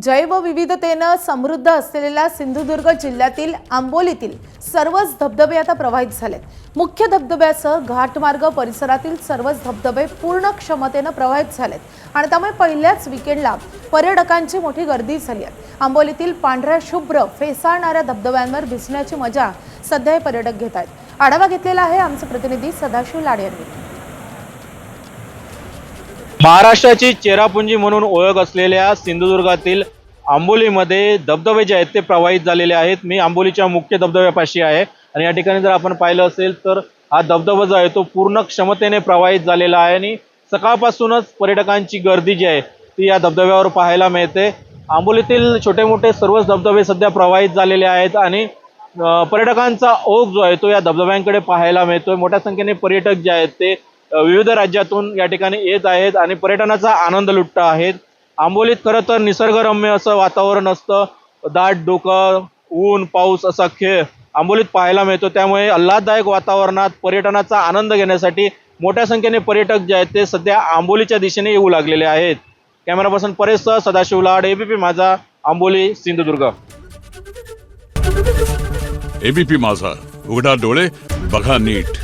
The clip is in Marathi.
जैवविविधतेने समृद्ध असलेल्या सिंधुदुर्ग जिल्ह्यातील आंबोलीतील सर्वच धबधबे आता प्रवाहित झालेत. मुख्य धबधब्यासह घाटमार्ग परिसरातील सर्वच धबधबे पूर्ण क्षमतेने प्रवाहित झालेत आणि त्यामुळे पहिल्याच वीकेंडला पर्यटकांची मोठी गर्दी झाली आहे. आंबोलीतील पांढऱ्या शुभ्र फेसाळणाऱ्या धबधब्यांवर भिजण्याची मजा सध्या हे पर्यटक घेत आहेत. आढावा घेतलेला आहे आमचे प्रतिनिधी सदाशिव लाड यांनी. महाराष्ट्राची चेरापुंजी म्हणून ओळख असलेल्या सिंधुदुर्गातील आंबोलीमध्ये धबधबे जे आहेत ते प्रवाहित झालेले आहेत. मी आंबोलीच्या मुख्य धबधब्यापाशी आहे आणि या ठिकाणी जर आपण पाहिलं असेल तर हा धबधबा जो आहे तो पूर्ण क्षमतेने प्रवाहित झालेला आहे आणि सकाळपासूनच पर्यटकांची गर्दी जी आहे ती या धबधब्यावर पाहायला मिळते. आंबोलीतील छोटे मोठे सर्वच धबधबे सध्या प्रवाहित झालेले आहेत आणि पर्यटकांचा ओघ जो आहे तो या धबधब्यांकडे पाहायला मिळतोय. मोठ्या संख्येने पर्यटक जे आहेत ते विविध राज्यातून या ठिकाणी येत आहेत आणि पर्यटनाचा आनंद लुटत आहेत. आंबोलीत खरं तर निसर्गरम्य असं वातावरण असतं. दाट डोकं, ऊन, पाऊस असा खेळ आंबोलीत पाहायला मिळतो. त्यामुळे आल्हाददायक वातावरणात पर्यटनाचा आनंद घेण्यासाठी मोठ्या संख्येने पर्यटक जे आहेत ते सध्या आंबोलीच्या दिशेने येऊ लागलेले आहेत. कॅमेरा पर्सन परेशसह सदाशिव लाड, एबीपी माझा, आंबोली, सिंधुदुर्ग. एबीपी माझा, उघडा डोळे बघा नीट.